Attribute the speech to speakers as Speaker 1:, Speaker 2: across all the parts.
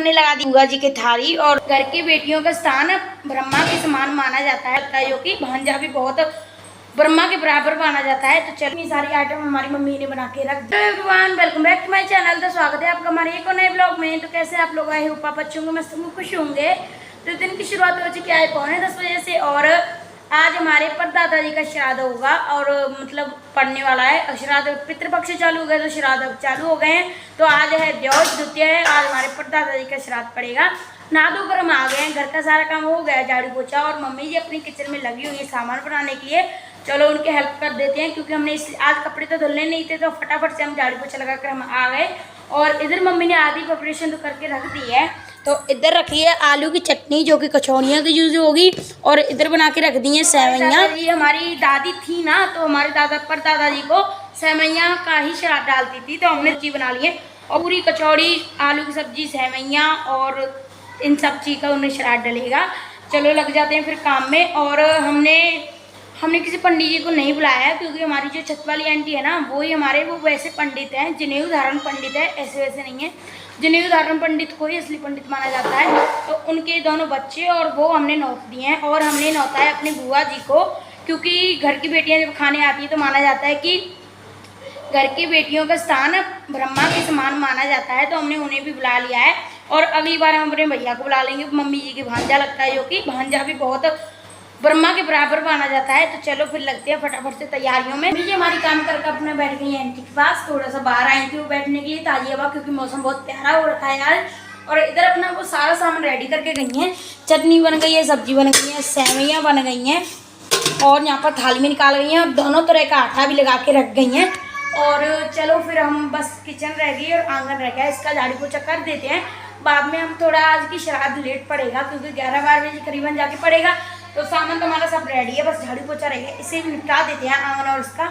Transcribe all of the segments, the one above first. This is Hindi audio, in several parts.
Speaker 1: हमने लगा दी बुआ जी की थाली। और घर की बेटियों का स्थान ब्रह्मा के समान माना जाता है, जो कि भांजा भी बहुत ब्रह्मा के बराबर माना जाता है। तो चलो, ये सारी आइटम हमारी मम्मी ने बना के रख दी। Everyone, welcome back to my channel. तो स्वागत है आपका हमारे एक और नए ब्लॉग में। तो कैसे आप लोग आए हो? पापा अच्छे होंगे, मस्त होंगे, खुश होंगे। तो दिन की शुरुआत हो चुकी है 9:45 बजे से। और आज हमारे परदादा जी का श्राद्ध होगा और मतलब पड़ने वाला है। श्राद्ध पितृपक्ष चालू हो गए तो श्राद्ध अब चालू हो गए हैं। तो आज है द्योज द्वितीया है, आज हमारे परदादा जी का श्राद्ध पड़ेगा। नहा धोकर हम आ गए हैं, घर का सारा काम हो गया, झाड़ू पोछा। और मम्मी जी अपनी किचन में लगी हुई है सामान बनाने के लिए। चलो उनके हेल्प कर देते हैं, क्योंकि हमने आज कपड़े तो धुलने नहीं थे, तो फटाफट से हम झाड़ू पोछा लगा कर हम आ गए। और इधर मम्मी ने आधी प्रिपरेशन तो करके रख दी है। तो इधर रखी है आलू की चटनी, जो कि कचौड़ियाँ की यूज होगी। और इधर बना के रख दी है सेवैयाँ। ये हमारी दादी थी ना, तो हमारे परदादा जी को सेवैयाँ का ही श्राद्ध डालती थी, तो हमने चीज़ बना ली है। और पूरी कचौड़ी, आलू की सब्जी, सेवैयाँ और इन सब चीज़ का उन्हें श्राद्ध डलेगा। चलो लग जाते हैं फिर काम में। और हमने किसी पंडित जी को नहीं बुलाया है, क्योंकि हमारी जो छत वाली आंटी है ना, वो वैसे पंडित हैं, जनेऊ धारण पंडित है, ऐसे वैसे नहीं है। जनेऊ धारण पंडित को ही असली पंडित माना जाता है। तो उनके दोनों बच्चे और वो हमने नौत दिए हैं। और हमने नौता है अपनी बुआ जी को, क्योंकि घर की बेटियां जब खाने आती है तो माना जाता है कि घर की बेटियों का स्थान ब्रह्मा के समान माना जाता है। तो हमने उन्हें भी बुला लिया है। और अगली बार हम अपने भैया को बुला लेंगे, मम्मी जी की भांजा लगता है, जो कि भांजा भी बहुत ब्रह्मा के बराबर माना जाता है। तो चलो फिर लगते हैं फटाफट से तैयारियों में। मम्मी जी हमारी काम करके अपने बैठ गई है आंटी के पास। थोड़ा सा बाहर आई थी वो बैठने के लिए ताजी हवा, क्योंकि मौसम बहुत प्यारा हो रखा है यार। और इधर अपना वो सारा सामान रेडी करके गई हैं। चटनी बन गई है, सब्जी बन गई है, सेवैयाँ बन गई हैं, और यहाँ पर थाली में निकाल गई हैं। और दोनों तरह का आटा भी लगा के रख गई हैं। और चलो फिर हम बस किचन रह गई और आंगन रह गया, इसका झाड़ू पोछा कर देते हैं। बाद में हम थोड़ा आज की श्राद्ध लेट पड़ेगा, क्योंकि 11-12 बजे करीबन जाके पड़ेगा। तो सामान तो हमारा सब रेडी है, बस झाड़ू पोछा रहेगा, इसे भी निपटा देते हैं आंगन और इसका।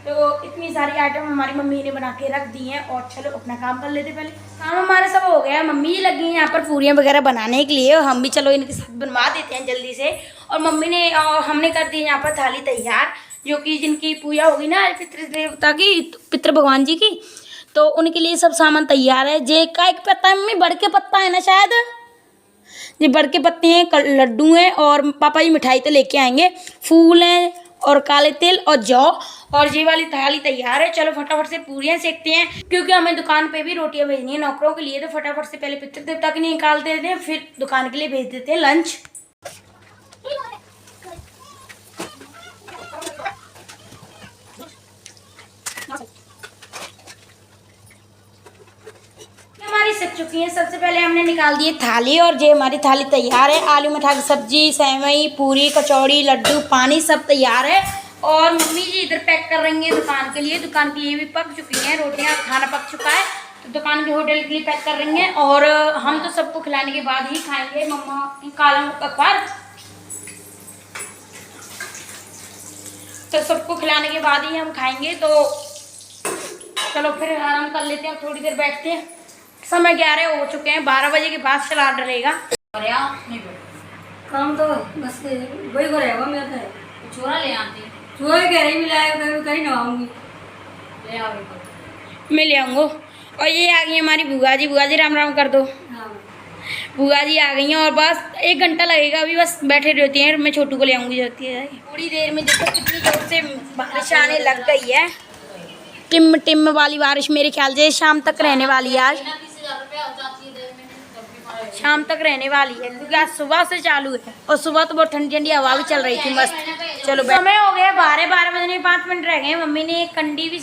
Speaker 1: तो इतनी सारी आइटम हमारी मम्मी ने बना के रख दी हैं। और चलो अपना काम कर लेते। पहले काम हमारा सब हो गया, मम्मी लगी हैं यहाँ पर पूरियाँ वगैरह बनाने के लिए। और हम भी चलो इनके साथ बनवा देते हैं जल्दी से। और मम्मी ने हमने कर दी यहाँ पर थाली तैयार, जो कि जिनकी पूजा होगी ना पितृ देवता की, पितृ भगवान जी की, तो उनके लिए सब सामान तैयार है। जे का एक पत्ता है मम्मी, बड़ के पत्ता है ना शायद, ये बड़ के पत्ते हैं, लड्डू हैं, और पापा जी मिठाई तो लेके आएंगे, फूल हैं और काले तिल और जौ। और ये वाली थाली तैयार है। चलो फटाफट से पूरियाँ सेकते हैं, क्योंकि हमें दुकान पे भी रोटियां भेजनी है नौकरों के लिए। तो फटाफट से पहले पितृ देवता के लिए निकाल देते हैं, फिर दुकान के लिए भेज देते हैं लंच। हमारी सक चुकी है। सबसे पहले हमने निकाल दिए थाली, और ये हमारी थाली तैयार है। आलू मटर की सब्जी, सेवई, पूरी, कचौड़ी, लड्डू, पानी सब तैयार है। और मम्मी जी इधर पैक कर रही हैं दुकान के लिए। दुकान के लिए भी पक चुकी हैं रोटियां, खाना पक चुका है। तो दुकान के होटल के लिए पैक कर रही हैं। और हम तो सबको खिलाने के बाद ही खाएंगे। मम्मा काला अखबार, तो सबको खिलाने के बाद ही हम खाएंगे। तो चलो फिर आराम कर लेते हैं, थोड़ी देर बैठते हैं। समय 11 हो चुके हैं, 12 बजे के बाद श्राद्ध रहेगा।
Speaker 2: काम तो बस वही को रहेगा मेरा तो।
Speaker 1: छोरा ले आती,
Speaker 2: छोरा कह रही मिलाए कहीं नहाऊंगी,
Speaker 1: ले आओ, मैं ले आऊँगा। और ये आ गई हमारी बुआ जी। बुआ जी राम राम कर दो।
Speaker 2: हाँ।
Speaker 1: बुआ जी आ गई हैं, और बस 1 घंटा लगेगा, अभी बस बैठे रहती हैं। मैं छोटू को ले आऊँगी जाती है। थोड़ी देर में देखो कितनी जोर से बारिश आने लग गई है। टिम टिम वाली बारिश मेरे ख्याल से शाम तक रहने वाली है। आज शाम तक रहने वाली है, क्योंकि आज सुबह से चालू है। और सुबह तो बहुत ठंडी ठंडी हवा भी चल रही थी मस्त। चलो समय हो गया 12 बजने 5 मिनट रह गए। मम्मी ने कंडी भी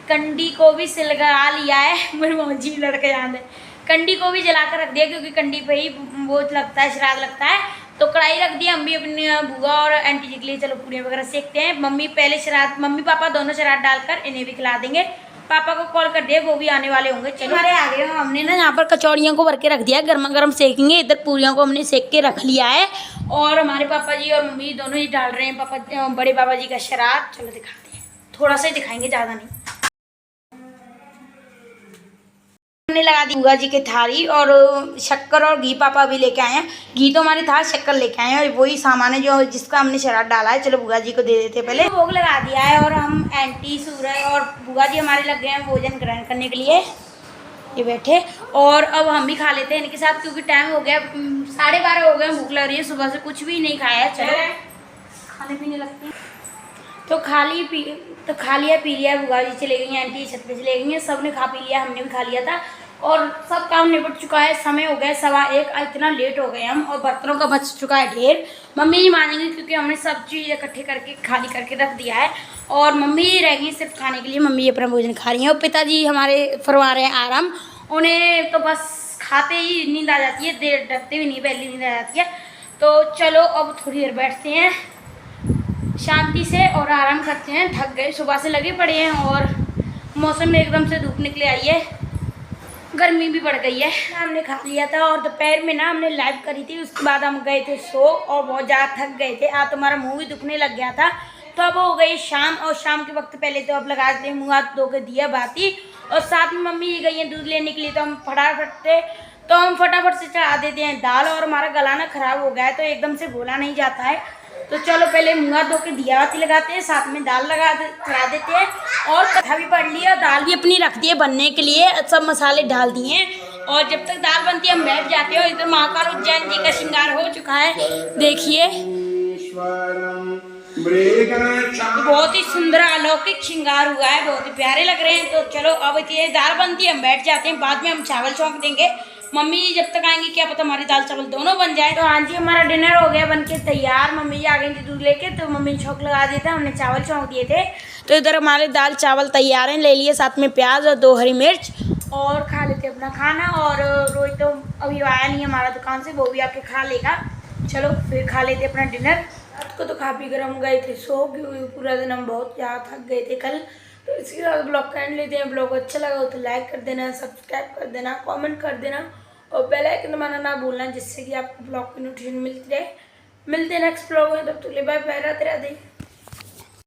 Speaker 1: कंडी को भी सिलगा लिया है। मेरे मौजी लड़के याद है, कंडी को भी जला कर रख दिया, क्योंकि कंडी पे ही वो लगता है, श्राद्ध लगता है। तो कढ़ाई रख दिया। हम भी अपनी बुआ और आंटी जी के लिए चलो पूड़ियाँ वगैरह सेकते हैं। मम्मी पहले श्राद्ध, मम्मी पापा दोनों श्राद्ध डालकर इन्हें भी खिला देंगे। पापा को कॉल कर दिया, वो भी आने वाले होंगे। चलो हमारे आ गए। हमने ना यहाँ पर कचौड़ियों को भर के रख दिया, गर्मा गर्म सेकेंगे। इधर पूड़ियों को हमने सेक के रख लिया है। और हमारे पापा जी और मम्मी दोनों ही डाल रहे हैं बड़े पापा जी का श्राद्ध। चलो दिखाते हैं, थोड़ा सा ही दिखाएंगे, ज़्यादा नहीं। हमने लगा दी बुआ जी की थाली, और शक्कर और घी पापा भी लेके आए हैं। घी तो हमारी था, शक्कर लेके आए हैं, और वही सामान है जो जिसका हमने श्राद्ध डाला है। चलो बुआ जी को दे देते पहले। भोग लगा दिया है, और हम आंटी सूरज और बुआ जी हमारे लग गए हैं भोजन ग्रहण करने के लिए। ये बैठे और अब हम भी खा लेते हैं इनके साथ, क्योंकि टाइम हो गया 12:30 हो गए, भूख लग रही है, सुबह से कुछ भी नहीं खाया। चलो खाने पीने लगते हैं। तो खा लिया पी लिया, बुआ जी चले गई हैं, आंटी छत पे चले गई हैं, सब ने खा पी लिया, हमने भी खा लिया था और सब काम निपट चुका है। समय हो गया 1:15, इतना लेट हो गए हम, और बर्तनों का बच चुका है ढेर। मम्मी नहीं मानेंगी क्योंकि हमने सब चीज़ इकट्ठे करके खाली करके रख दिया है और मम्मी रह गई सिर्फ खाने के लिए। मम्मी अपना भोजन खा रही हैं और पिताजी हमारे फरमा रहे हैं आराम। उन्हें तो बस खाते ही नींद आ जाती है, देर डरते भी नहीं, पहले नींद आ जाती है। तो चलो अब थोड़ी देर बैठते हैं शांति से और आराम करते हैं, थक गए, सुबह से लगे पड़े हैं और मौसम में एकदम से धूप निकले आई है, गर्मी भी बढ़ गई है। हमने खा लिया था और दोपहर में ना हमने लाइव करी थी, उसके बाद हम गए थे सो और बहुत ज़्यादा थक गए थे। आज तुम्हारा मुँह भी दुखने लग गया था। तो अब हो गई शाम और शाम के वक्त पहले तो अब लगा देते हैं मुँह हाथ धो के दिया बाती, और साथ में मम्मी गई हैं दूध लेने के लिए, तो हम फटाफट से चढ़ा देते हैं दाल। और हमारा गला ना ख़राब हो गया है तो एकदम से बोला नहीं जाता है, तो चलो पहले मुँह हाथ धो के दिया बाती लगाते हैं, साथ में दाल चढ़ा देते हैं और कथा भी पढ़ ली और दाल भी अपनी रख दी है बनने के लिए, सब मसाले डाल दिए हैं और जब तक दाल बनती है हम बैठ जाते हैं। इधर महाकाल उज्जैन जी का श्रृंगार हो चुका है, देखिए बहुत ही सुंदर अलौकिक श्रृंगार हुआ है, बहुत ही प्यारे लग रहे हैं। तो चलो अब ये दाल बनती है, हम बैठ जाते हैं, बाद में हम चावल छौंक देंगे। मम्मी जब तक आएंगी क्या पता हमारी दाल चावल दोनों बन जाए। तो हाँ जी हमारा डिनर हो गया बनके तैयार, मम्मी जी आ गई थी दूध लेके, तो मम्मी ने छौंक लगा दिया था, हमने चावल छौंक दिए थे। तो इधर हमारे दाल चावल तैयार हैं, ले लिए साथ में प्याज और 2 हरी मिर्च और खा लेते अपना खाना। और रोहित तो अभी आया नहीं हमारा दुकान से, वो भी आके खा लेगा। चलो फिर खा लेते अपना डिनर। रात को तो खा पी कर हम गए थे सो, क्योंकि पूरा दिन हम बहुत ज़्यादा थक गए थे कल। तो इसके साथ ब्लॉग का एंड लेते हैं। ब्लॉग अच्छा लगा हो तो लाइक कर देना, सब्सक्राइब कर देना, कमेंट कर देना और बेल आइकन दबाना ना भूलना, जिससे कि आपको ब्लॉग की नोटिफिकेशन मिलती रहे। मिलते हैं नेक्स्ट ब्लॉग में, तब तक के लिए बाय बाय, राधे राधे।